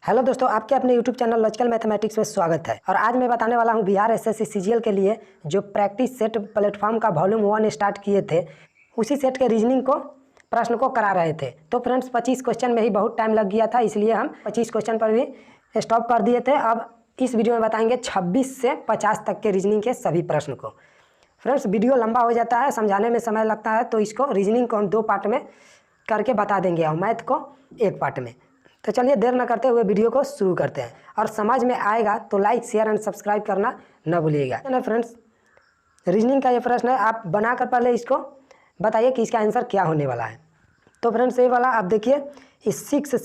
Hello दोस्तों, आपके अपने यूट्यूब चैनल लॉजिकल मैथमेटिक्स में स्वागत है। और आज मैं बताने वाला हूं बिहार एसएससी सीजीएल के लिए जो प्रैक्टिस सेट प्लेटफॉर्म का वॉल्यूम 1 स्टार्ट किए थे, उसी सेट के रीजनिंग को प्रश्न को करा रहे थे। तो फ्रेंड्स 25 क्वेश्चन में ही बहुत टाइम लग गया था, इसलिए हम 25 क्वेश्चन पर भी स्टॉप कर दिए थे। अब इस वीडियो में बताएंगे 26 से 50 तक के रीजनिंग के सभी प्रश्न को। फ्रेंड्स वीडियो लंबा हो जाता है, समझाने में समय लगता है, तो इसको रीजनिंग को हम 2 पार्ट में करके बता देंगे और मैथ को 1 पार्ट में। तो चलिए देर न करते हुए वीडियो को शुरू करते हैं। और समझ में आएगा तो लाइक शेयर एंड सब्सक्राइब करना न भूलिएगा ना फ्रेंड्स। रीजनिंग का ये प्रश्न है, आप बनाकर पहले इसको बताइए कि इसका आंसर क्या होने वाला है। तो फ्रेंड्स ये वाला आप देखिए, इस 6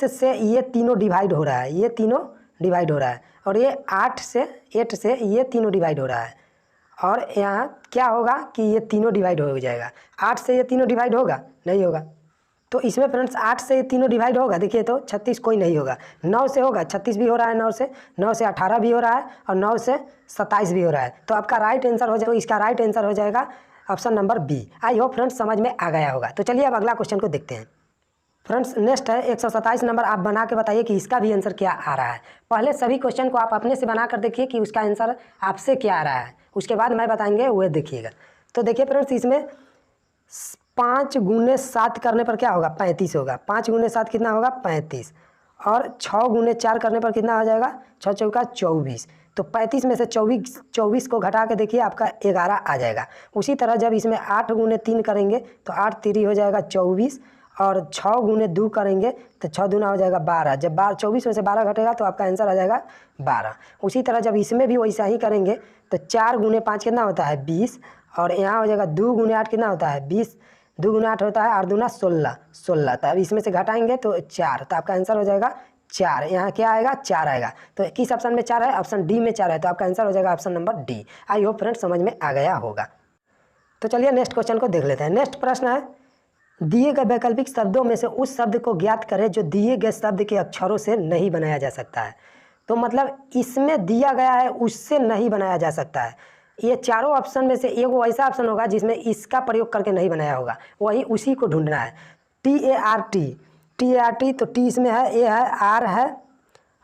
से ये तीनों डिवाइड हो रहा है, ये तीनों डिवाइड हो रहा है। और ये 8 से ये तीनों डिवाइड हो रहा है। और यहाँ क्या होगा कि ये तीनों डिवाइड हो जाएगा। 8 से ये तीनों डिवाइड होगा? नहीं होगा। तो इसमें फ्रेंड्स 8 से ये तीनों डिवाइड होगा, देखिए तो 36 कोई नहीं होगा। 9 से होगा, 36 भी हो रहा है। 9 से 18 भी हो रहा है और 9 से 27 भी हो रहा है। तो आपका राइट आंसर हो जाएगा, इसका राइट आंसर हो जाएगा option number B. I hope friends समझ में आ गया होगा। तो चलिए अब अगला क्वेश्चन को देखते हैं। फ्रेंड्स नेक्स्ट है 127 नंबर। आप बना के बताइए कि इसका भी आंसर क्या आ रहा है। पहले सभी क्वेश्चन को आप अपने से बना कर देखिए कि उसका आंसर आपसे क्या आ रहा है, उसके बाद मैं बताएंगे वो देखिएगा। तो देखिए फ्रेंड्स, इसमें 5 गुने 7 करने पर क्या होगा? 35 होगा। 5 गुने 7 कितना होगा? 35। और 6 गुने 4 करने पर कितना आ जाएगा? 6 चौका 24। तो 35 में से 24 को घटा के देखिए आपका 11 आ जाएगा। उसी तरह जब इसमें 8 गुने 3 करेंगे तो 8 3 हो जाएगा 24। और 6 गुने 2 करेंगे तो 6 दूना हो जाएगा 12। जब 24 में से 12 घटेगा तो आपका आंसर आ जाएगा 12। उसी तरह जब इसमें भी वैसा ही करेंगे तो 4 गुने 5 कितना होता है? 20। और यहाँ हो जाएगा 2 गुने 8 कितना होता है? 20। 2 गुना 8 होता है 8 दूना 16। तो अब इसमें से घटाएंगे तो 4, तो आपका आंसर हो जाएगा 4। यहाँ क्या आएगा? 4 आएगा। तो किस ऑप्शन में 4 है? ऑप्शन डी में 4 है। तो आपका आंसर हो जाएगा ऑप्शन नंबर डी। आई होप फ्रेंड्स समझ में आ गया होगा। तो चलिए नेक्स्ट क्वेश्चन को देख लेते हैं। नेक्स्ट प्रश्न है, दिए गए वैकल्पिक शब्दों में से उस शब्द को ज्ञात करें जो दिए गए शब्द के अक्षरों से नहीं बनाया जा सकता है। तो मतलब इसमें दिया गया है उससे नहीं बनाया जा सकता है। ये चारों ऑप्शन में से एक ऐसा ऑप्शन होगा जिसमें इसका प्रयोग करके नहीं बनाया होगा, वही उसी को ढूंढना है। TART, तो टी इसमें है, ए है,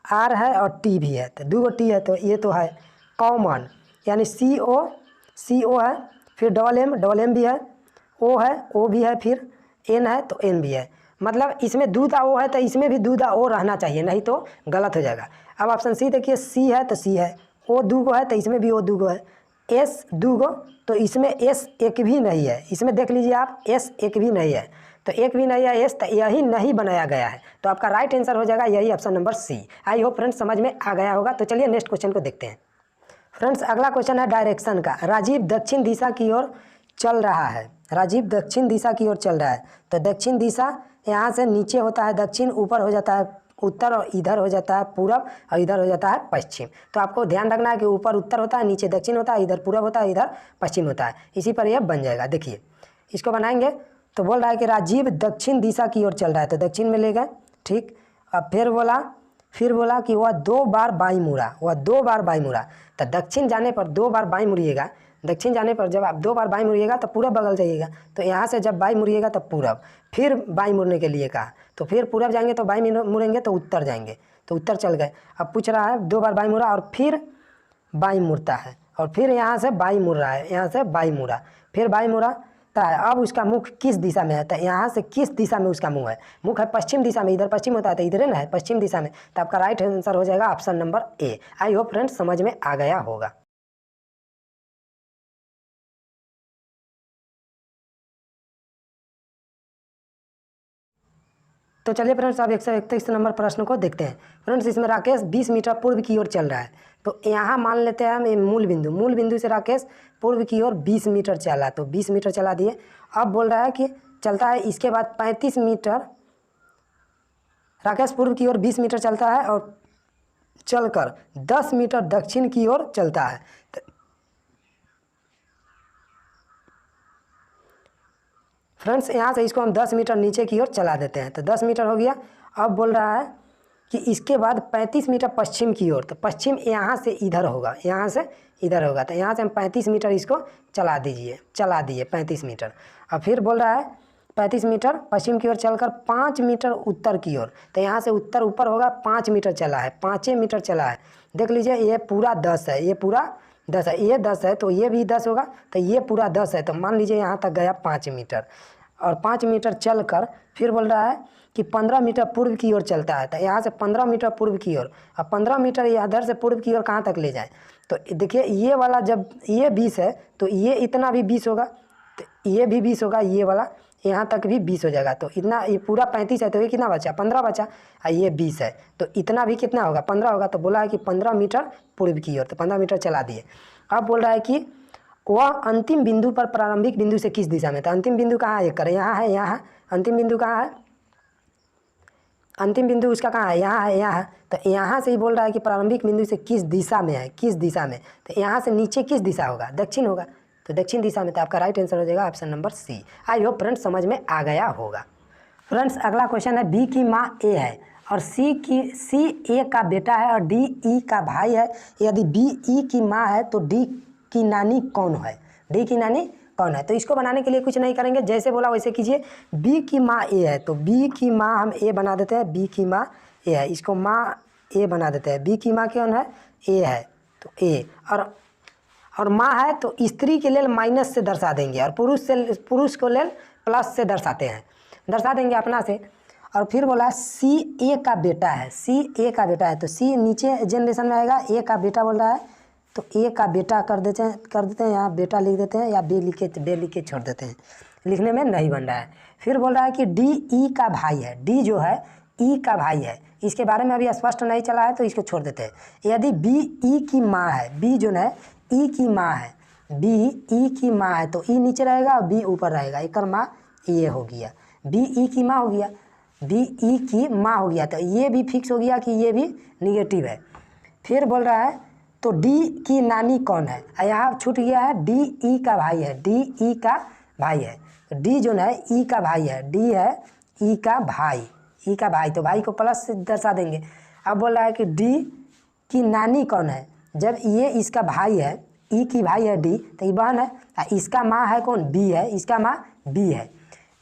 आर है और टी भी है। तो 2 टी है, तो ये तो है कॉमन, यानी CO है, फिर डबल एम भी है, ओ है, ओ भी है, फिर एन है तो एन भी है। मतलब इसमें दूधा ओ है तो इसमें भी दूधा ओ रहना चाहिए, नहीं तो गलत हो जाएगा। अब ऑप्शन सी देखिए, सी है तो सी है, ओ 2 है तो इसमें भी ओ 2 है, एस 2 तो इसमें एस एक भी नहीं है। इसमें देख लीजिए आप, एस एक भी नहीं है, तो एक भी नहीं है एस, तो यही नहीं बनाया गया है। तो आपका राइट आंसर हो जाएगा यही option number C. I hope friends समझ में आ गया होगा। तो चलिए नेक्स्ट क्वेश्चन को देखते हैं। फ्रेंड्स अगला क्वेश्चन है डायरेक्शन का। राजीव दक्षिण दिशा की ओर चल रहा है। राजीव दक्षिण दिशा की ओर चल रहा है। तो दक्षिण दिशा यहाँ से नीचे होता है दक्षिण, ऊपर हो जाता है उत्तर, और इधर हो जाता है पूरब, और इधर हो जाता है पश्चिम। तो आपको ध्यान रखना है कि ऊपर उत्तर होता है, नीचे दक्षिण होता है, इधर पूरब होता है, इधर पश्चिम होता है। इसी पर यह बन जाएगा। देखिए इसको बनाएंगे तो बोल रहा है कि राजीव दक्षिण दिशा की ओर चल रहा है, तो दक्षिण में ले गए, ठीक। अब फिर बोला कि वह 2 बार बाई मुड़ा, तो दक्षिण जाने पर 2 बार बाई मुड़िएगा। दक्षिण जाने पर जब आप 2 बार बाई मुड़िएगा तो पूरब बगल जाइएगा। तो यहाँ से जब बाई मुड़िएगा तो पूरब, फिर बाई मुड़ने के लिए कहा, तो फिर पूरब जाएंगे तो बाई मुड़ेंगे तो उत्तर जाएंगे, तो उत्तर चल गए। अब पूछ रहा है 2 बार बाई मुड़ा और फिर बाई मुड़ता है, और फिर यहाँ से बाई मुड़ रहा है, यहाँ से बाई मुड़ा, फिर बाई मुड़ा है। अब उसका मुख किस दिशा में है? तो यहाँ से किस दिशा में उसका मुँह है? मुख है पश्चिम दिशा में, इधर पश्चिम होता है तो इधर है ना, है पश्चिम दिशा में। तो आपका राइट आंसर हो जाएगा option number A. I hope friends समझ में आ गया होगा। तो चलिए फ्रेंड्स अब 131 नंबर प्रश्न को देखते हैं। फ्रेंड्स इसमें राकेश 20 मीटर पूर्व की ओर चल रहा है। तो यहाँ मान लेते हैं हम मूल बिंदु से राकेश पूर्व की ओर 20 मीटर चला, तो 20 मीटर चला दिए। अब बोल रहा है कि चलता है, इसके बाद 35 मीटर, राकेश पूर्व की ओर 20 मीटर चलता है और चलकर 10 मीटर दक्षिण की ओर चलता है। फ्रेंड्स यहाँ से इसको हम 10 मीटर नीचे की ओर चला देते हैं, तो 10 मीटर हो गया। अब बोल रहा है कि इसके बाद 35 मीटर पश्चिम की ओर, तो पश्चिम यहाँ से इधर होगा, यहाँ से इधर होगा। तो यहाँ से हम 35 मीटर इसको चला दिए 35 मीटर। अब फिर बोल रहा है 35 मीटर पश्चिम की ओर चलकर 5 मीटर उत्तर की ओर, तो यहाँ से उत्तर ऊपर होगा 5 मीटर चला है, 5 मीटर चला है। देख लीजिए ये पूरा 10 है, ये पूरा 10 है, ये 10 है तो ये भी 10 होगा, तो ये पूरा 10 है, तो मान लीजिए यहाँ तक गया 5 मीटर। और 5 मीटर चलकर फिर बोल रहा है कि 15 मीटर पूर्व की ओर चलता है, तो यहाँ से 15 मीटर पूर्व की ओर, अब 15 मीटर इधर से पूर्व की ओर कहाँ तक ले जाए, तो देखिए ये वाला जब ये 20 है तो ये इतना भी 20 होगा, तो ये भी 20 होगा, ये वाला यहाँ तक भी 20 हो जाएगा, तो इतना ये पूरा 35 है तो ये कितना बचा, 15 बचा, और ये 20 है तो इतना भी कितना होगा, 15 होगा। तो बोला है कि 15 मीटर पूर्व की ओर, तो 15 मीटर चला दिए। अब बोल रहा है कि वह अंतिम बिंदु पर प्रारंभिक बिंदु से किस दिशा में, तो अंतिम बिंदु कहाँ है, करें यहाँ है, यहाँ है, अंतिम बिंदु कहाँ है, अंतिम बिंदु उसका कहाँ है, यहाँ है, यहाँ है, तो यहाँ से ही बोल रहा है कि प्रारंभिक बिंदु से किस दिशा में है, किस दिशा में, तो यहाँ से नीचे किस दिशा होगा, दक्षिण होगा, तो दक्षिण दिशा में, तो आपका राइट आंसर हो जाएगा option number C. I hope friends समझ में आ गया होगा। फ्रेंड्स अगला क्वेश्चन है, बी की माँ ए है और सी ए का बेटा है और डी ई का भाई है, यदि बी ई की माँ है तो डी की नानी कौन है, डी की नानी कौन है। तो इसको बनाने के लिए कुछ नहीं करेंगे, जैसे बोला वैसे कीजिए। बी की माँ ए है तो बी की माँ हम ए बना देते हैं, बी की माँ ए है, इसको माँ ए बना देते हैं। बी की माँ कौन है, ए है, तो ए, और माँ है तो स्त्री के लिए माइनस से दर्शा देंगे और पुरुष को ले प्लस से दर्शाते हैं, दर्शा देंगे अपना से। और फिर बोला सी ए का बेटा है, सी ए का बेटा है, तो सी नीचे जनरेशन में आएगा, ए का बेटा बोल रहा है तो ए का बेटा कर देते हैं यहाँ बेटा लिख देते हैं, या बे लिख के छोड़ देते हैं, लिखने में नहीं बन रहा है। फिर बोल रहा है कि डी ई का भाई है, डी जो है ई का भाई है, इसके बारे में अभी स्पष्ट नहीं चला है तो इसको छोड़ देते हैं। यदि बी ई की माँ है, बी जो है ई की माँ है, बी ई की माँ है तो ई नीचे रहेगा और बी ऊपर रहेगा, एक माँ ये हो गया, बी ई की माँ हो गया, बी ई की माँ हो गया, तो ये भी फिक्स हो गया कि ये भी निगेटिव है। फिर बोल रहा है तो डी की नानी कौन है, यहाँ छूट गया है, डी ई का भाई है, डी ई का भाई है, तो डी जो है ई का भाई है, डी है ई का भाई, ई का भाई, तो भाई को प्लस से दर्शा देंगे। अब बोल रहा है कि डी की नानी कौन है, जब ये इसका भाई है, ई की भाई है डी, तो ये बहन है, इसका माँ है कौन, बी है, इसका माँ बी है,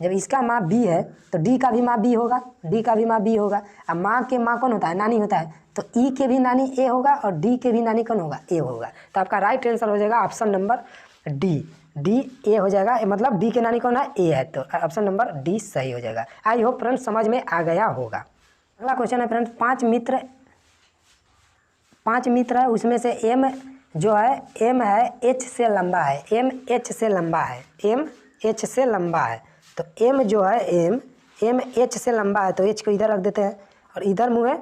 जब इसका माँ बी है तो डी का भी माँ बी होगा, डी का भी माँ बी होगा। अब माँ के माँ कौन होता है, नानी होता है, तो ई के भी नानी ए होगा और डी के भी नानी कौन होगा, ए होगा। तो आपका राइट आंसर हो जाएगा option number D, D A हो जाएगा, मतलब डी के नानी कौन है, ए है, तो ऑप्शन नंबर डी सही हो जाएगा। आई होप फ्रेंड्स समझ में आ गया होगा। अगला क्वेश्चन है फ्रेंड्स, पाँच मित्र है, उसमें से एम जो है एम है एच से लंबा है, एम एच से लंबा है, एम एच से लंबा है, तो एम जो है एम एच से लंबा है, तो एच को इधर रख देते हैं और इधर मुँह है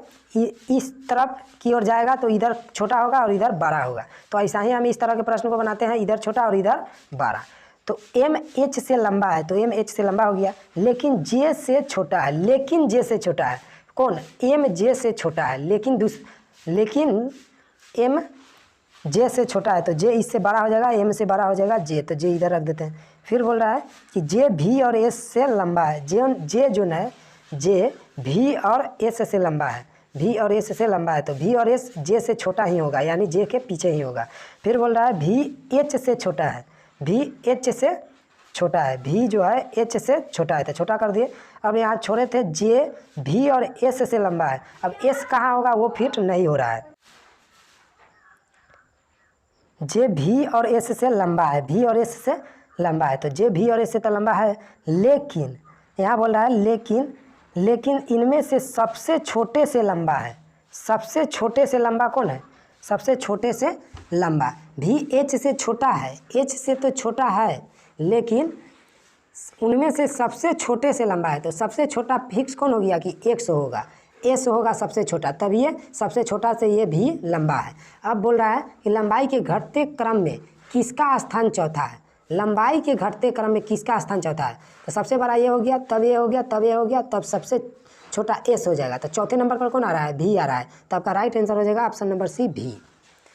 इस तरफ की ओर जाएगा तो इधर छोटा होगा और इधर बड़ा होगा। तो ऐसा ही हम इस तरह के प्रश्न को बनाते हैं, इधर छोटा और इधर बड़ा। तो एम एच से लंबा है तो एम एच से लंबा हो गया, लेकिन जे से छोटा है, लेकिन जे से छोटा है कौन, एम जे से छोटा है, लेकिन एम जे से छोटा है, तो जे इससे बड़ा हो जाएगा, एम से बड़ा हो जाएगा जे, तो जे इधर रख देते हैं। फिर बोल रहा है कि जे भी और एस से लंबा है, जे जो है जे भी और एस से लंबा है, भी और एस से लंबा है, तो भी और एस जे से छोटा ही होगा, यानी जे के पीछे ही होगा। फिर बोल रहा है भी एच से छोटा है, भी एच से छोटा है, भी जो है एच से छोटा है, तो छोटा कर दिए। अब यहाँ छोड़े थे जे भी और एस से लंबा है, अब एस कहाँ होगा वो फिट नहीं हो रहा है, जे भी और एस से लंबा है, भी और एस से लंबा है, तो जे भी और एस से तो लंबा है, लेकिन यहाँ बोल रहा है लेकिन इनमें से सबसे छोटे से लंबा है, सबसे छोटे से लंबा कौन है, सबसे छोटे से लंबा भी एच से छोटा है, एच से तो छोटा है, लेकिन उनमें से सबसे छोटे से लंबा है, तो सबसे छोटा फिक्स कौन हो गया कि एक्स होगा, एस होगा सबसे छोटा, तब ये सबसे छोटा से ये भी लंबा है। अब बोल रहा है कि लंबाई के घटते क्रम में किसका स्थान चौथा है, लंबाई के घटते क्रम में किसका स्थान चौथा है, तो सबसे बड़ा ये हो गया, तब ये हो गया, तब ये हो गया, तब सबसे छोटा एस हो जाएगा, तो चौथे नंबर पर कौन आ रहा है, भी आ रहा है, तो आपका राइट आंसर हो जाएगा ऑप्शन नंबर सी भी।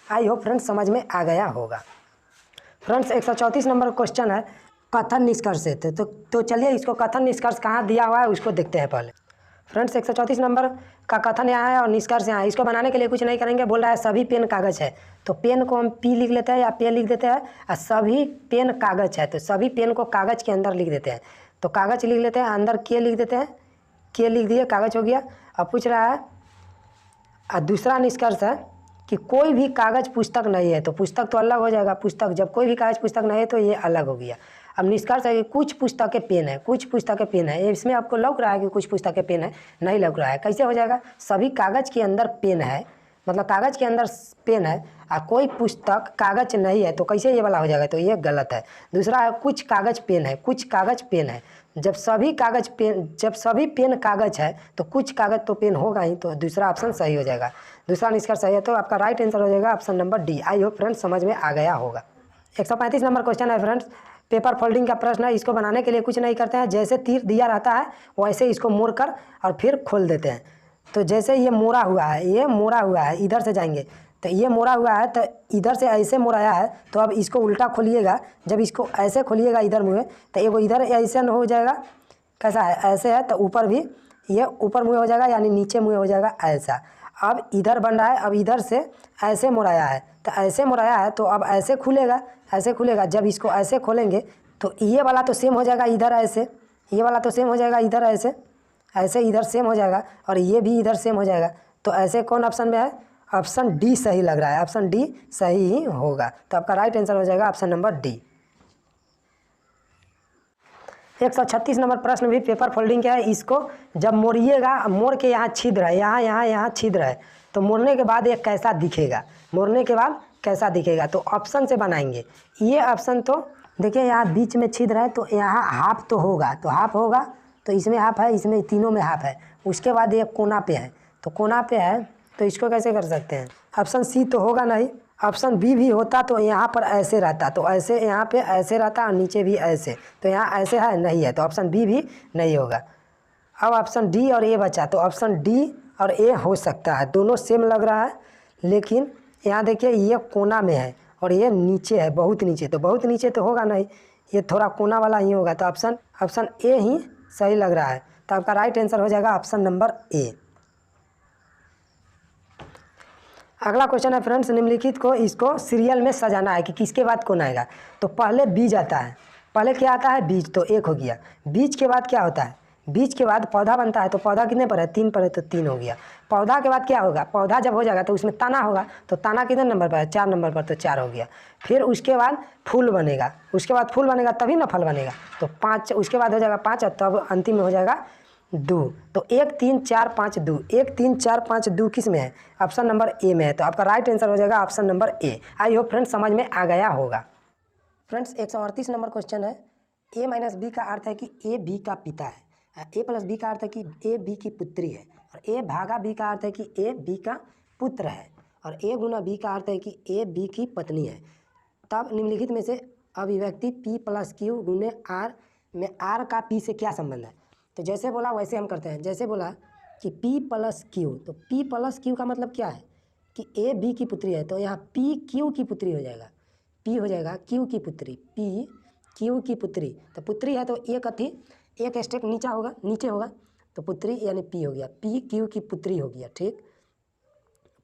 आई होप फ्रेंड्स समझ में आ गया होगा। फ्रेंड्स 134 नंबर क्वेश्चन है कथन निष्कर्ष से, तो चलिए इसको कथन निष्कर्ष कहाँ दिया हुआ है उसको देखते हैं पहले। फ्रेंड्स 134 नंबर का कथन यहाँ है और निष्कर्ष यहाँ है। इसको बनाने के लिए कुछ नहीं करेंगे, बोल रहा है सभी पेन कागज़ है, तो पेन को हम पी लिख लेते हैं या पे लिख देते हैं, और सभी पेन कागज़ है तो सभी पेन को कागज़ के अंदर लिख देते हैं। तो कागज़ लिख लेते हैं, अंदर के लिख देते हैं, के लिख दिए, कागज़ हो गया। अब पूछ रहा है दूसरा निष्कर्ष है कि कोई भी कागज़ पुस्तक नहीं है, तो पुस्तक तो अलग हो जाएगा, पुस्तक जब कोई भी कागज़ पुस्तक नहीं है तो ये अलग हो गया। अब निष्कर्ष है कि कुछ पुस्तकें पेन है, कुछ पुस्तकें पेन है, इसमें आपको लग रहा है कि कुछ पुस्तकें पेन है, नहीं लग रहा है। कैसे हो जाएगा? सभी कागज़ के अंदर पेन है, मतलब कागज़ के अंदर पेन है और कोई पुस्तक कागज़ नहीं है, तो कैसे ये वाला हो जाएगा? तो ये गलत है। दूसरा है कुछ कागज़ पेन है, कुछ कागज़ पेन है, जब सभी पेन कागज़ है तो कुछ कागज़ तो पेन होगा ही, तो दूसरा ऑप्शन सही हो जाएगा। दूसरा निष्कर्ष सही है, तो आपका राइट आंसर हो जाएगा ऑप्शन नंबर डी। आई होप फ्रेंड्स समझ में आ गया होगा। 135 नंबर क्वेश्चन है फ्रेंड्स, पेपर फोल्डिंग का प्रश्न है। इसको बनाने के लिए कुछ नहीं करते हैं, जैसे तीर दिया रहता है वैसे इसको मोड़ कर और फिर खोल देते हैं। तो जैसे ये मोड़ा हुआ है, ये मोड़ा हुआ है, इधर से जाएंगे तो ये मोड़ा हुआ है, तो इधर से ऐसे मोड़ाया है, तो अब इसको उल्टा खोलिएगा। जब इसको ऐसे खोलिएगा इधर मुँह, तो एगो इधर ऐसे न हो जाएगा, कैसा है? ऐसे है, तो ऊपर भी ये ऊपर मुँह हो जाएगा, यानी नीचे मुँह हो जाएगा ऐसा। अब इधर बन रहा है, अब इधर से ऐसे मुड़ाया है, तो ऐसे मुड़ाया है, तो अब ऐसे खुलेगा, ऐसे खुलेगा। जब इसको ऐसे खोलेंगे तो ये वाला तो सेम हो जाएगा इधर ऐसे, ये वाला तो सेम हो जाएगा इधर ऐसे, ऐसे इधर सेम हो जाएगा, और ये भी इधर सेम हो जाएगा। तो ऐसे कौन ऑप्शन में है? ऑप्शन डी सही लग रहा है, ऑप्शन डी सही ही होगा। तो आपका राइट आंसर हो जाएगा ऑप्शन नंबर डी। 136 नंबर प्रश्न भी पेपर फोल्डिंग का है। इसको जब मोड़िएगा, मोड़ के यहाँ छिद्र है, यहाँ छिद्र है, तो मोड़ने के बाद ये कैसा दिखेगा? मोड़ने के बाद कैसा दिखेगा? तो ऑप्शन से बनाएंगे। ये ऑप्शन तो देखिए, यहाँ बीच में छिद्र है, तो यहाँ हाफ तो होगा, तो हाफ होगा, तो इसमें हाफ है, इसमें तीनों में हाफ है। उसके बाद ये कोना पे है, तो कोना पे है, तो इसको कैसे कर सकते हैं? ऑप्शन सी तो होगा नहीं। ऑप्शन बी भी होता तो यहाँ पर ऐसे रहता, तो ऐसे यहाँ पे ऐसे रहता और नीचे भी ऐसे, तो यहाँ ऐसे है, नहीं है, तो ऑप्शन बी भी नहीं होगा। अब ऑप्शन डी और ए बचा, तो ऑप्शन डी और ए हो सकता है, दोनों सेम लग रहा है। लेकिन यहाँ देखिए, ये कोना में है और ये नीचे है, बहुत नीचे, तो बहुत नीचे तो होगा नहीं, ये थोड़ा कोना वाला ही होगा। तो ऑप्शन ए ही सही लग रहा है। तो आपका राइट आंसर हो जाएगा ऑप्शन नंबर ए। अगला क्वेश्चन है फ्रेंड्स, निम्नलिखित को इसको सीरियल में सजाना है कि किसके बाद कौन आएगा। तो पहले बीज आता है, पहले क्या आता है? बीज, तो एक हो गया। बीज के बाद क्या होता है? बीज के बाद पौधा बनता है, तो पौधा कितने पर है? 3 पर है, तो 3 हो गया। पौधा के बाद क्या होगा? पौधा जब हो जाएगा तो उसमें तना होगा, तो तना कितने नंबर पर है? 4 नंबर पर, तो 4 हो गया। फिर उसके बाद फूल बनेगा, उसके बाद फूल बनेगा तभी ना फल बनेगा, तो 5, उसके बाद हो जाएगा 5, और तब अंतिम में हो जाएगा 2। तो 1 3 4 5 2, 1 3 4 5 2 किस में है? ऑप्शन नंबर ए में है। तो आपका राइट आंसर हो जाएगा option number A. I hope friends समझ में आ गया होगा। फ्रेंड्स 138 नंबर क्वेश्चन है, ए माइनस बी का अर्थ है कि ए बी का पिता है, ए प्लस बी का अर्थ है कि ए बी की पुत्री है, और ए भागा बी का अर्थ है कि ए बी का पुत्र है, और ए गुना बी का अर्थ है कि ए बी की पत्नी है। तब निम्नलिखित में से अभिव्यक्ति पी प्लस क्यू गुने आर में आर का पी से क्या संबंध है? तो जैसे बोला वैसे हम करते हैं। जैसे बोला कि P प्लस क्यू, तो P प्लस क्यू का मतलब क्या है? कि ए बी की पुत्री है, तो यहाँ P क्यू की पुत्री हो जाएगा, P हो जाएगा क्यू की पुत्री, P क्यू की पुत्री। तो पुत्री है तो एक स्टेप नीचे होगा, तो पुत्री यानी P हो गया, P क्यू की पुत्री हो गया। ठीक,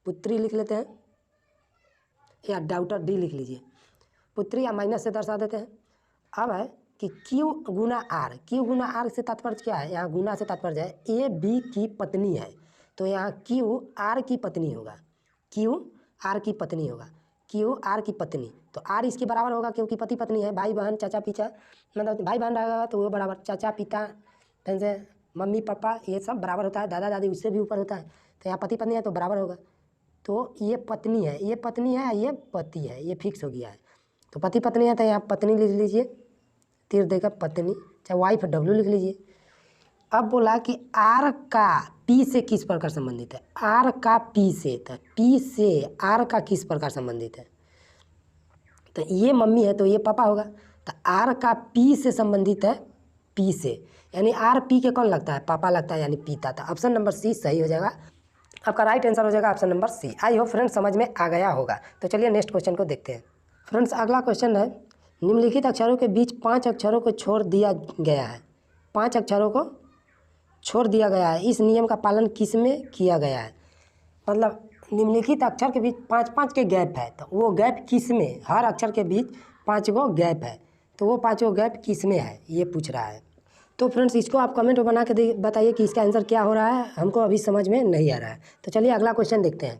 पुत्री लिख लेते हैं, या डाउटर डी लिख लीजिए, पुत्री या माइनस से दर्शा देते हैं। अब है कि Q गुना R, Q गुना R से तात्पर्य क्या है? यहाँ गुना से तात्पर्य है ए बी की पत्नी है, तो यहाँ Q R की पत्नी होगा, Q R की पत्नी होगा, Q R की पत्नी। तो R इसके बराबर होगा क्योंकि पति पत्नी है, भाई बहन चाचा पिता, मतलब भाई बहन रहेगा तो वो बराबर, चाचा पिता जैसे मम्मी पापा ये सब बराबर होता है, दादा दादी उससे भी ऊपर होता है, तो यहाँ पति पत्नी है तो बराबर होगा। तो ये पत्नी है, ये पत्नी है, ये पति है, ये फिक्स हो गया है। तो पति पत्नी है तो यहाँ पत्नी लिख लीजिए, तीर देकर पत्नी, चाहे वाइफ डब्ल्यू लिख लीजिए। अब बोला कि आर का पी से किस प्रकार संबंधित है? आर का पी से, तो पी से आर का किस प्रकार संबंधित है? तो ये मम्मी है तो ये पापा होगा, तो आर का पी से संबंधित है, पी से, यानी आर पी के कौन लगता है? पापा लगता है, यानी पिता। तो ऑप्शन नंबर सी सही हो जाएगा, आपका राइट आंसर हो जाएगा option number C. I hope friends समझ में आ गया होगा। तो चलिए नेक्स्ट क्वेश्चन को देखते हैं। फ्रेंड्स अगला क्वेश्चन है, निम्नलिखित अक्षरों के बीच 5 अक्षरों को छोड़ दिया गया है, 5 अक्षरों को छोड़ दिया गया है, इस नियम का पालन किस में किया गया है? मतलब निम्नलिखित अक्षर के बीच 5-5 के गैप है, तो वो गैप किस में? हर अक्षर के बीच 5 गो गैप है, तो वो 5 गो गैप किस में है, ये पूछ रहा है। तो फ्रेंड्स इसको आप कमेंट में बना के बताइए कि इसका आंसर क्या हो रहा है, हमको अभी समझ में नहीं आ रहा है। तो चलिए अगला क्वेश्चन देखते हैं।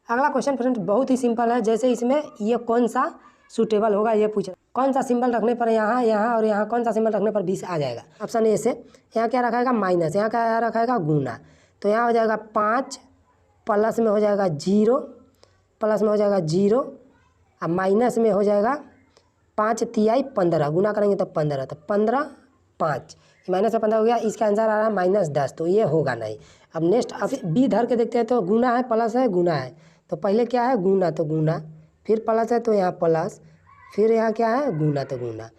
अगला क्वेश्चन फ्रेंड्स बहुत ही सिंपल है। जैसे इसमें ये कौन सा सूटेबल होगा ये पूछ, कौन सा सिंबल रखने पर यहाँ यहाँ और यहाँ कौन सा सिंबल रखने पर 20 आ जाएगा। ऑप्शन ए से यहाँ क्या रखाएगा माइनस, यहाँ क्या रखाएगा गुना। तो यहाँ हो जाएगा 5 प्लस में हो जाएगा 0, प्लस में हो जाएगा 0 और माइनस में हो जाएगा 5 तिहाई 15, गुना करेंगे तो 15, तो 15 5 माइनस में 15 हो गया। इसका आंसर आ रहा है -10, तो ये होगा नहीं। अब नेक्स्ट अब बी धर के देखते हैं। तो गुना है प्लस है गुना है, तो पहले क्या है गुना, तो गुना, फिर प्लस है तो यहाँ प्लस, फिर यहाँ क्या है गुना, तो गुना।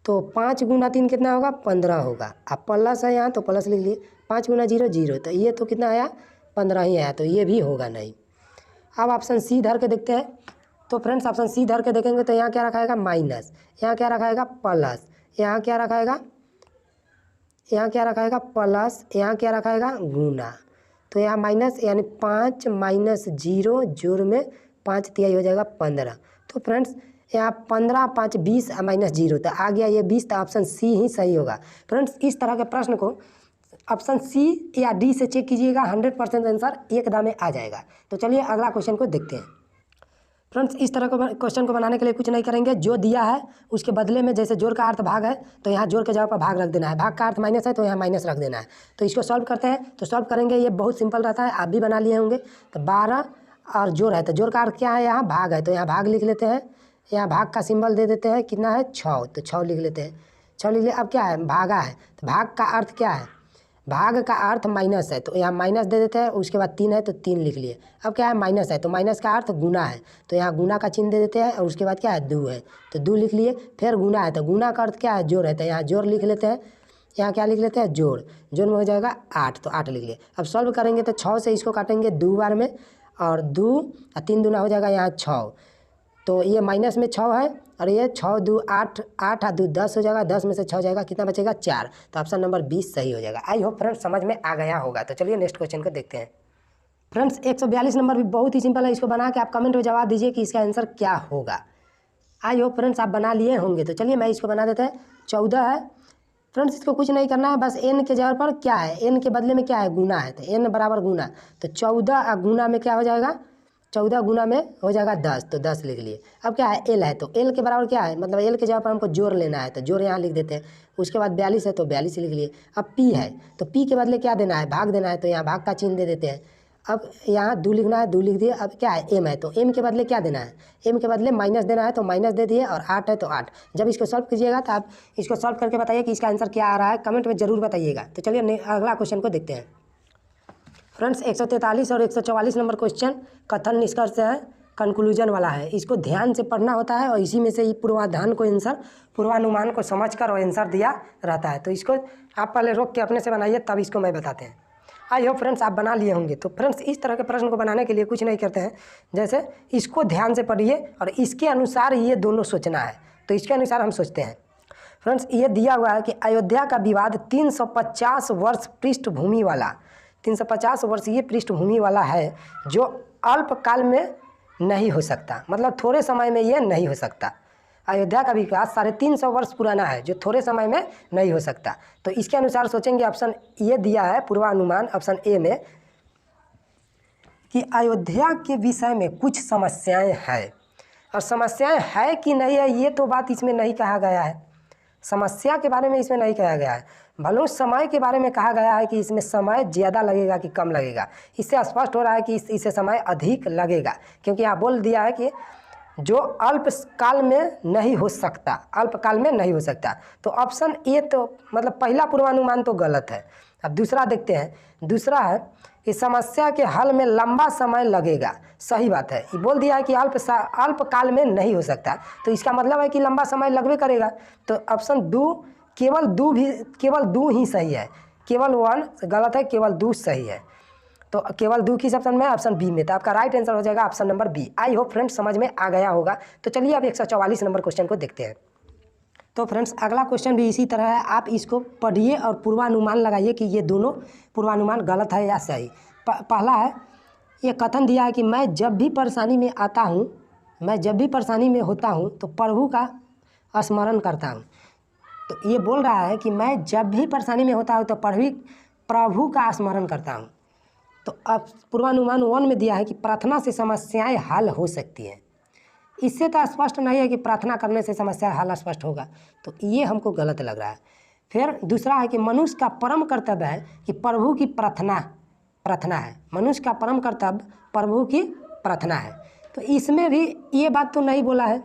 तो 5 गुना 3 कितना होगा 15 होगा। अब प्लस है यहाँ तो प्लस लिख लिए, 5 गुना 0 0, तो ये तो कितना आया 15 ही आया, तो ये भी होगा नहीं। अब ऑप्शन सी धर के देखते हैं। तो फ्रेंड्स ऑप्शन सी धर के देखेंगे तो यहाँ क्या रखाएगा माइनस, यहाँ क्या रखाएगा प्लस, यहाँ क्या रखाएगा, यहाँ क्या रखाएगा प्लस, यहाँ क्या रखाएगा गुना। तो यहाँ माइनस यानी 5 माइनस 0 जोड़ में 5 तिहाई हो जाएगा 15। तो फ्रेंड्स यहाँ 15 5 20 माइनस 0, तो आ गया ये 20, तो ऑप्शन सी ही सही होगा। फ्रेंड्स इस तरह के प्रश्न को ऑप्शन सी या डी से चेक कीजिएगा, 100% आंसर एकदम में आ जाएगा। तो चलिए अगला क्वेश्चन को देखते हैं। फ्रेंड्स इस तरह को क्वेश्चन को बनाने के लिए कुछ नहीं करेंगे, जो दिया है उसके बदले में, जैसे जोड़ का अर्थ भाग है तो यहाँ जोड़ के जगह पर भाग रख देना है, भाग का अर्थ माइनस है तो यहाँ माइनस रख देना है। तो इसको सॉल्व करते हैं। तो सॉल्व करेंगे, ये बहुत सिंपल रहता है, आप भी बना लिए होंगे। तो 12 और जोड़ है, तो जोड़ का अर्थ क्या है यहाँ भाग है, तो यहाँ भाग लिख लेते हैं। यहाँ भाग का सिंबल दे देते हैं, कितना है 6, तो 6 लिख लेते हैं, 6 लिख लिया। अब क्या है भागा है, तो भाग का अर्थ क्या है, भाग का अर्थ माइनस है, तो यहाँ माइनस दे देते हैं। उसके बाद 3 है तो 3 लिख लिए। अब क्या है माइनस है, तो माइनस का अर्थ गुना है, तो यहाँ गुना का चिन्ह दे देते हैं। और उसके बाद क्या है 2 है, तो 2 लिख लिए। फिर गुना है, तो गुना का अर्थ क्या है जोड़ है, तो यहाँ जोड़ लिख लेते हैं। यहाँ क्या लिख लेते हैं जोड़, जोड़ में हो जाएगा 8, तो 8 लिख लिए। अब सॉल्व करेंगे तो 6 से इसको काटेंगे 2 बार में, और 2 और 3 दूना हो जाएगा यहाँ 6, तो ये माइनस में 6 है, और ये 6 2 8, 8 और 2 10 हो जाएगा, 10 में से 6 जाएगा, कितना बचेगा 4। तो ऑप्शन नंबर 20 सही हो जाएगा। आई होप फ्रेंड्स समझ में आ गया होगा। तो चलिए नेक्स्ट क्वेश्चन को देखते हैं। फ्रेंड्स 142 नंबर भी बहुत ही सिंपल है, इसको बना के आप कमेंट में जवाब दीजिए कि इसका आंसर क्या होगा। आई होप फ्रेंड्स आप बना लिए होंगे। तो चलिए मैं इसको बना देते हैं। 14 है फ्रेंड्स, इसको कुछ नहीं करना है, बस एन के जगह पर क्या है, एन के बदले में क्या है गुना है, तो एन बराबर गुना, तो 14 गुना में क्या हो जाएगा 14 गुना में हो जाएगा 10, तो 10 लिख लिए। अब क्या है एल है, तो एल के बराबर क्या है, मतलब एल के जगह पर हमको जोड़ लेना है, तो जोड़ यहाँ लिख देते हैं। उसके बाद 42 है तो 42 लिख लिए। अब पी है, तो पी के बदले क्या देना है भाग देना है, तो यहाँ भाग का चिन्ह दे देते हैं। अब यहाँ 2 लिखना है, 2 लिख दिए। अब क्या है एम है, तो एम के बदले क्या देना है, एम के बदले माइनस देना है, तो माइनस दे दिए। और 8 है तो 8। जब इसको सॉल्व कीजिएगा तो आप इसको सॉल्व करके बताइए कि इसका आंसर क्या आ रहा है, कमेंट में जरूर बताइएगा। तो चलिए अगला क्वेश्चन को देखते हैं। फ्रेंड्स 143 और 144 नंबर क्वेश्चन कथन निष्कर्ष है, कंक्लूजन वाला है। इसको ध्यान से पढ़ना होता है, और इसी में से ही पूर्वाधान को आंसर, पूर्वानुमान को समझकर और आंसर दिया रहता है। तो इसको आप पहले रोक के अपने से बनाइए, तब इसको मैं बताते हैं। आई होप फ्रेंड्स आप बना लिए होंगे। तो फ्रेंड्स इस तरह के प्रश्न को बनाने के लिए कुछ नहीं करते हैं, जैसे इसको ध्यान से पढ़िए और इसके अनुसार ये दोनों सोचना है। तो इसके अनुसार हम सोचते हैं। फ्रेंड्स ये दिया हुआ है कि अयोध्या का विवाद 350 वर्ष पृष्ठभूमि वाला, 350 वर्षीय पृष्ठभूमि वाला है, जो अल्पकाल में नहीं हो सकता, मतलब थोड़े समय में ये नहीं हो सकता। अयोध्या का विकास 350 वर्ष पुराना है, जो थोड़े समय में नहीं हो सकता। तो इसके अनुसार सोचेंगे। ऑप्शन ये दिया है पूर्वानुमान ऑप्शन ए में कि अयोध्या के विषय में कुछ समस्याएं हैं, और समस्याएं है कि नहीं है ये तो बात इसमें नहीं कहा गया है। समस्या के बारे में इसमें नहीं कहा गया है, भले समय के बारे में कहा गया है कि इसमें समय ज़्यादा लगेगा कि कम लगेगा। इससे स्पष्ट हो रहा है कि इससे समय अधिक लगेगा, क्योंकि यहाँ बोल दिया है कि जो अल्पकाल में नहीं हो सकता, अल्पकाल में नहीं हो सकता। तो ऑप्शन ए तो मतलब पहला पूर्वानुमान तो गलत है। अब दूसरा देखते हैं। दूसरा है कि समस्या के हल में लंबा समय लगेगा, सही बात है। ये बोल दिया है कि अल्पकाल में नहीं हो सकता, तो इसका मतलब है कि लंबा समय लगवे करेगा। तो ऑप्शन 2 केवल 2 ही सही है, केवल 1 गलत है, केवल 2 सही है। तो केवल 2 किस ऑप्शन में, ऑप्शन बी में। तो आपका राइट आंसर हो जाएगा option number B. I hope friends समझ में आ गया होगा। तो चलिए अब 144 नंबर क्वेश्चन को देखते हैं। तो फ्रेंड्स अगला क्वेश्चन भी इसी तरह है, आप इसको पढ़िए और पूर्वानुमान लगाइए कि ये दोनों पूर्वानुमान गलत है या सही। पहला है, ये कथन दिया है कि मैं जब भी परेशानी में आता हूँ, मैं जब भी परेशानी में होता हूँ तो प्रभु का स्मरण करता हूँ। तो ये बोल रहा है कि मैं जब भी परेशानी में होता हूँ तो प्रभु का स्मरण करता हूँ। तो अब पूर्वानुमान 1 में दिया है कि प्रार्थना से समस्याएं हल हो सकती हैं। इससे तो स्पष्ट नहीं है कि प्रार्थना करने से समस्या हल स्पष्ट होगा, तो ये हमको गलत लग रहा है। फिर दूसरा है कि मनुष्य का परम कर्तव्य है कि प्रभु की प्रार्थना है। मनुष्य का परम कर्तव्य प्रभु की प्रार्थना है। तो इसमें भी ये बात तो नहीं बोला है,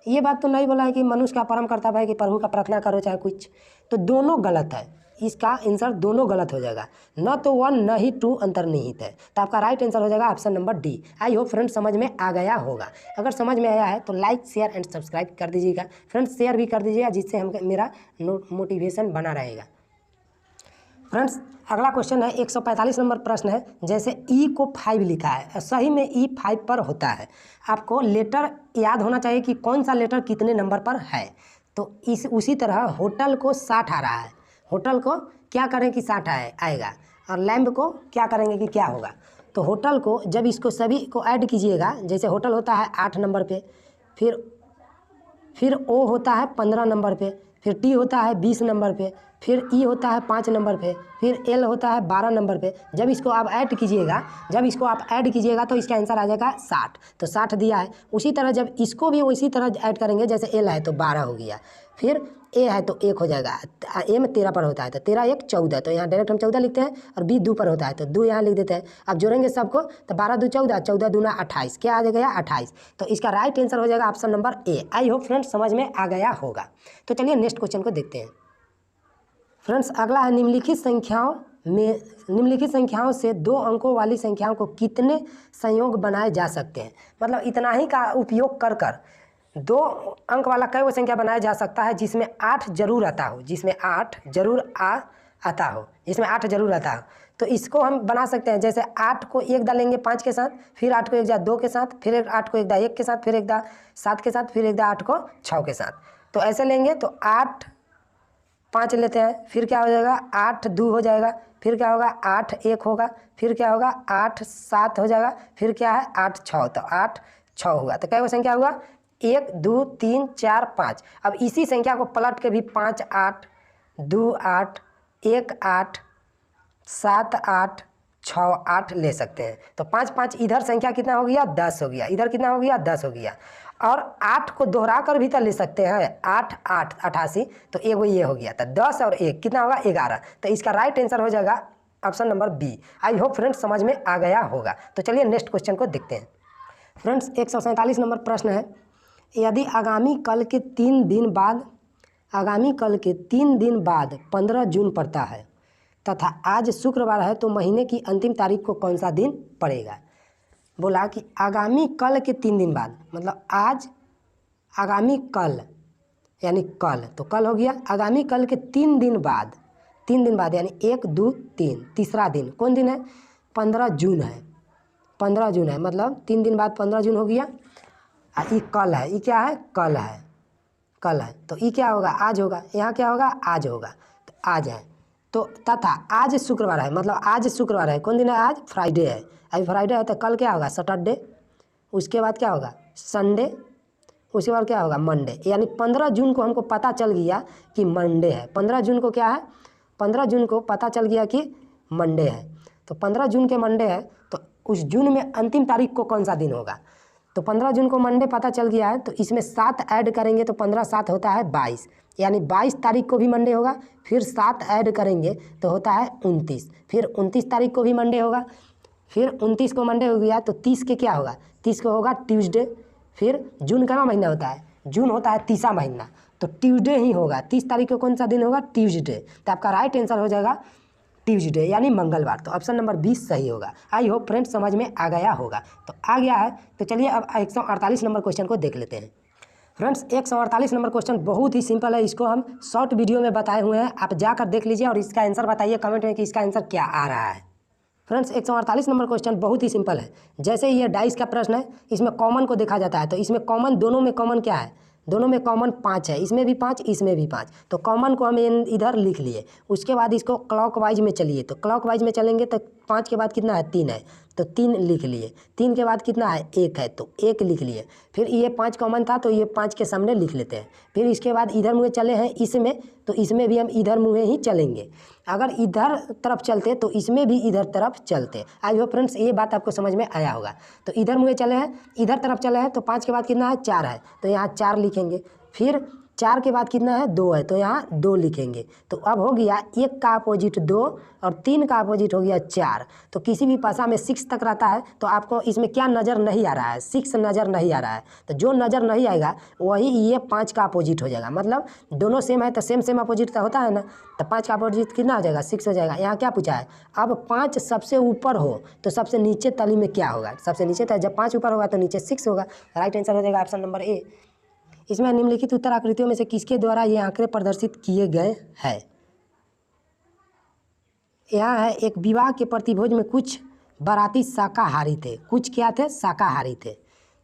ये बात तो नहीं बोला है कि मनुष्य का परम कर्तव्य है कि प्रभु का प्रार्थना करो चाहे कुछ। तो दोनों गलत है, इसका आंसर दोनों गलत हो जाएगा। न तो 1 न ही 2 अंतर्निहित है। तो आपका राइट आंसर हो जाएगा ऑप्शन नंबर डी। आई होप फ्रेंड्स समझ में आ गया होगा। अगर समझ में आया है तो लाइक शेयर एंड सब्सक्राइब कर दीजिएगा फ्रेंड्स, शेयर भी कर दीजिएगा जिससे हम मेरा मोटिवेशन बना रहेगा। फ्रेंड्स अगला क्वेश्चन है 145 नंबर प्रश्न है। जैसे ई को 5 लिखा है, सही में ई 5 पर होता है। आपको लेटर याद होना चाहिए कि कौन सा लेटर कितने नंबर पर है। तो उसी तरह होटल को 60 आ रहा है, होटल को क्या करें कि 60 आएगा, और लैम्ब को क्या करेंगे कि क्या होगा। तो होटल को जब इसको सभी को ऐड कीजिएगा, जैसे होटल होता है 8 नंबर पे, फिर ओ होता है 15 नंबर पे, फिर टी होता है 20 नंबर पे, फिर ई होता है 5 नंबर पे, फिर एल होता है 12 नंबर पे। जब इसको आप ऐड कीजिएगा तो इसका आंसर आ जाएगा 60। तो 60 दिया है। उसी तरह जब इसको भी उसी तरह ऐड करेंगे, जैसे एल है तो 12 हो गया, फिर ए है तो 1 हो जाएगा। ए में 13 पर होता है तो 13 1 14, तो यहाँ डायरेक्ट हम 14 लिखते हैं, और बी 2 पर होता है तो 2 यहाँ लिख देते हैं। अब जोड़ेंगे सबको तो 12 2 14, 14 दूना 28, क्या आ जाएगा 28। तो इसका राइट आंसर हो जाएगा option number A. I hope friends समझ में आ गया होगा। तो चलिए नेक्स्ट क्वेश्चन को देखते हैं। फ्रेंड्स अगला है निम्नलिखित संख्याओं से 2 अंकों वाली संख्याओं को कितने संयोग बनाए जा सकते हैं। मतलब इतना ही का उपयोग कर 2 अंक वाला कई वो संख्या बनाया जा सकता है जिसमें 8 जरूर आता हो, जिसमें 8 जरूर आता हो। तो इसको हम बना सकते हैं। जैसे 8 को एक दा लेंगे 5 के साथ, फिर 8 को एक दा 2 के साथ, फिर 8 को एक दा 1 के साथ, फिर एक दा 7 के साथ, फिर एक दा 8 को 6 के साथ। तो ऐसे लेंगे तो 8 5 लेते हैं, फिर क्या हो जाएगा 8 2 हो जाएगा, फिर क्या होगा 8 1 होगा, फिर क्या होगा 8 7 हो जाएगा, फिर क्या है 8 6, तो 8 6 हुआ। तो क्या वो संख्या हुआ 1 2 3 4 5। अब इसी संख्या को पलट के भी 5 8 2 8 1 8 7 8 6 8 ले सकते हैं। तो 5 5 इधर संख्या कितना हो गया 10 हो गया, इधर कितना हो गया 10 हो गया। और 8 को दोहरा कर भी तो ले सकते हैं, 8 8 88, तो एगो ये हो गया। तो 10 और 1 कितना होगा 11। तो इसका राइट आंसर हो जाएगा option number B. I hope friends समझ में आ गया होगा। तो चलिए नेक्स्ट क्वेश्चन को देखते हैं। फ्रेंड्स 147 नंबर प्रश्न है। यदि आगामी कल के 3 दिन बाद 15 जून पड़ता है तथा आज शुक्रवार है तो महीने की अंतिम तारीख को कौन सा दिन पड़ेगा। बोला कि आगामी कल के 3 दिन बाद, मतलब आज आगामी कल यानी कल, तो कल हो गया। आगामी कल के 3 दिन बाद यानी 1 2 3, तीसरा दिन कौन दिन है 15 जून है। 15 जून है मतलब 3 दिन बाद 15 जून हो गया। ये कल है, ये क्या है कल है, तो ये क्या होगा आज होगा, यहाँ क्या होगा आज होगा, तो आज है। तो तथा आज शुक्रवार है, मतलब आज शुक्रवार है, कौन दिन है आज फ्राइडे है। अभी फ्राइडे है तो कल क्या होगा सैटरडे, उसके बाद क्या होगा संडे, उसके बाद क्या होगा मंडे। यानी 15 जून को हमको पता चल गया कि मंडे है। 15 जून को क्या है 15 जून को पता चल गया कि मंडे है। तो 15 जून के मंडे है, तो उस जून में अंतिम तारीख को कौन सा दिन होगा। तो 15 जून को मंडे पता चल गया है, तो इसमें 7 ऐड करेंगे तो 15 7 होता है 22, यानी 22 तारीख को भी मंडे होगा। फिर 7 ऐड करेंगे तो होता है 29, फिर 29 तारीख को भी मंडे होगा। फिर 29 को मंडे हो गया तो 30 के क्या होगा 30 को होगा ट्यूसडे। फिर जून का महीना होता है, जून होता है 30वां महीना, तो ट्यूसडे ही होगा। 30 तारीख को कौन सा दिन होगा ट्यूसडे। तो आपका राइट आंसर हो जाएगा ट्यूसडे यानी मंगलवार। तो ऑप्शन नंबर 20 सही होगा। आई होप फ्रेंड्स समझ में आ गया होगा। तो आ गया है, तो चलिए अब 148 नंबर क्वेश्चन को देख लेते हैं। फ्रेंड्स 148 नंबर क्वेश्चन बहुत ही सिंपल है, इसको हम शॉर्ट वीडियो में बताए हुए हैं, आप जाकर देख लीजिए और इसका आंसर बताइए कमेंट में कि इसका आंसर क्या आ रहा है। फ्रेंड्स 148 नंबर क्वेश्चन बहुत ही सिंपल है। जैसे ये डाइस का प्रश्न है, इसमें कॉमन को देखा जाता है, तो इसमें कॉमन दोनों में कॉमन क्या है, दोनों में कॉमन 5 है, इसमें भी 5 इसमें भी 5, तो कॉमन को हम इधर लिख लिए। उसके बाद इसको क्लॉकवाइज में चलिए, तो क्लॉकवाइज में चलेंगे तो 5 के बाद कितना है 3 है तो 3 लिख लिए, 3 के बाद कितना है 1 है तो 1 लिख लिए, फिर ये 5 कॉमन था तो ये 5 के सामने लिख लेते हैं। फिर इसके बाद इधर मुँहे चले हैं इसमें, तो इसमें भी हम इधर मुँहे ही चलेंगे। अगर इधर तरफ चलते तो इसमें भी इधर तरफ चलते। आई होप फ्रेंड्स ये बात आपको समझ में आया होगा। तो इधर मुँहे चले हैं, इधर तरफ चले हैं तो 5 के बाद कितना है 4 है तो यहाँ 4 लिखेंगे। फिर 4 के बाद कितना है 2 है तो यहाँ 2 लिखेंगे। तो अब हो गया 1 का अपोजिट 2 और 3 का अपोजिट हो गया 4। तो किसी भी भाषा में 6 तक रहता है तो आपको इसमें क्या नज़र नहीं आ रहा है, 6 नज़र नहीं आ रहा है। तो जो नज़र नहीं आएगा वही ये 5 का अपोजिट हो जाएगा। मतलब दोनों सेम है तो सेम अपोजिट तो होता है ना। तो 5 का अपोजिट कितना हो जाएगा 6 हो जाएगा। यहाँ क्या पूछा है, अब 5 सबसे ऊपर हो तो सबसे नीचे तली में क्या होगा, सबसे नीचे था। जब 5 ऊपर होगा तो नीचे 6 होगा। राइट आंसर हो जाएगा ऑप्शन नंबर ए। इसमें निम्नलिखित उत्तर आकृतियों में से किसके द्वारा ये आंकड़े प्रदर्शित किए गए हैं। यहाँ है एक विवाह के प्रतिभोज में कुछ बाराती शाकाहारी थे, कुछ क्या थे शाकाहारी थे,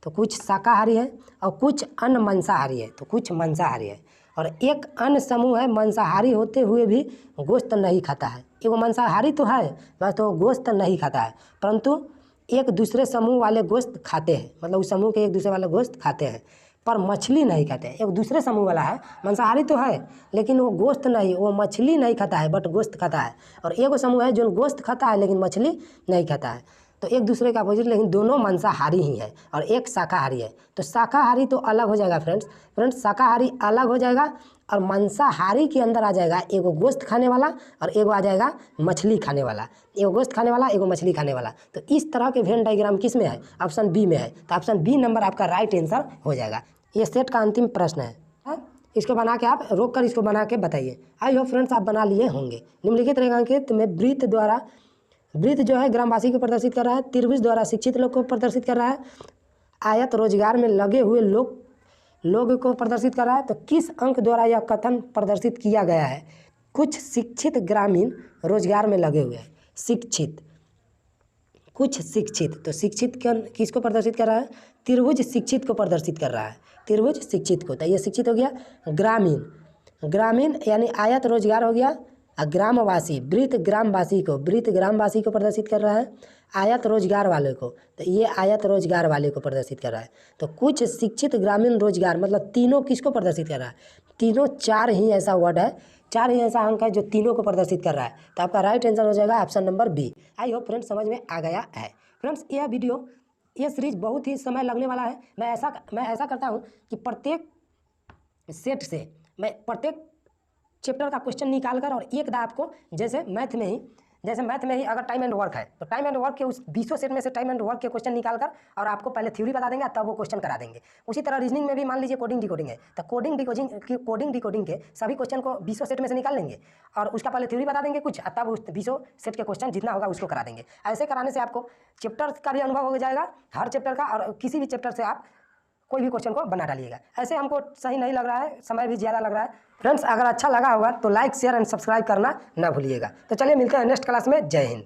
तो कुछ शाकाहारी है और कुछ अन्य मांसाहारी है, तो कुछ मांसाहारी है। और एक अन्य समूह है मांसाहारी होते हुए भी गोश्त नहीं खाता है। एगो मांसाहारी तो है बस तो गोश्त नहीं खाता है, परंतु एक दूसरे समूह वाले गोश्त खाते हैं, मतलब उस समूह के एक दूसरे वाले गोश्त खाते हैं पर मछली नहीं खाते हैं। एक दूसरे समूह वाला है मांसाहारी तो है लेकिन वो गोश्त नहीं, वो मछली नहीं खाता है बट गोश्त खाता है। और एक समूह है जो गोश्त खाता है लेकिन मछली नहीं खाता है। तो एक दूसरे का अपोजिट लेकिन दोनों मांसाहारी ही है और एक शाकाहारी है। तो शाकाहारी तो अलग हो जाएगा फ्रेंड्स शाकाहारी अलग हो जाएगा और मांसाहारी के अंदर आ जाएगा एगो गोश्त खाने वाला और एगो आ जाएगा मछली खाने वाला, एगो गोश्त खाने वाला एगो मछली खाने वाला। तो इस तरह के वेन डायग्राम किस में है, ऑप्शन बी में है। तो ऑप्शन बी नंबर आपका राइट आंसर हो जाएगा। ये सेट का अंतिम प्रश्न है, इसको बना के आप रोक कर इसको बना के बताइए। आई होप फ्रेंड्स आप बना लिए होंगे। निम्नलिखित रेखांकित में वृत्त जो है ग्रामवासी को प्रदर्शित कर रहा है, त्रिभुज द्वारा शिक्षित लोग को प्रदर्शित कर रहा है, आयत रोजगार में लगे हुए लोग को प्रदर्शित कर रहा है। तो किस अंक द्वारा यह कथन प्रदर्शित किया गया है, कुछ शिक्षित ग्रामीण रोजगार में लगे हुए हैं। शिक्षित, कुछ शिक्षित, तो शिक्षित किसको प्रदर्शित कर रहा है, त्रिभुज शिक्षित को प्रदर्शित कर रहा है, त्रिभुज शिक्षित को। तो ये शिक्षित हो गया। ग्रामीण यानी आयत रोजगार हो गया। ग्रामवासी वृत्त ग्रामवासी को प्रदर्शित कर रहा है, आयत रोजगार वाले को। तो ये आयत रोजगार वाले को प्रदर्शित कर रहा है। तो कुछ शिक्षित ग्रामीण रोजगार मतलब तीनों किसको प्रदर्शित कर रहा है, तीनों 4 ही ऐसा वर्ड है, 4 ही ऐसा अंक है जो तीनों को प्रदर्शित कर रहा है। तो आपका राइट आंसर हो जाएगा option number B. I hope friends समझ में आ गया है। फ्रेंड्स यह वीडियो ये सीरीज बहुत ही समय लगने वाला है। मैं ऐसा करता हूँ कि प्रत्येक सेट से मैं प्रत्येक चैप्टर का क्वेश्चन निकाल कर और एक दा आपको जैसे मैथ में ही अगर टाइम एंड वर्क है तो टाइम एंड वर्क के उस 20 सेट में से टाइम एंड वर्क के क्वेश्चन निकाल कर और आपको पहले थ्योरी बता देंगे तब वो क्वेश्चन करा देंगे। उसी तरह रीजनिंग में भी मान लीजिए कोडिंग डिकोडिंग है तो कोडिंग डिकोडिंग के सभी क्वेश्चन को 20 सेट में से निकाल लेंगे और उसका पहले थ्योरी बता देंगे कुछ, तब उस 20 सेट के क्वेश्चन जितना होगा उसको करा देंगे। ऐसे कराने से आपको चैप्टर का भी अनुभव हो जाएगा, हर चैप्टर का, और किसी भी चैप्टर से आप कोई भी क्वेश्चन को बना डालिएगा। ऐसे हमको सही नहीं लग रहा है, समय भी ज़्यादा लग रहा है। फ्रेंड्स अगर अच्छा लगा होगा तो लाइक शेयर एंड सब्सक्राइब करना ना भूलिएगा। तो चलिए मिलते हैं नेक्स्ट क्लास में। जय हिंद।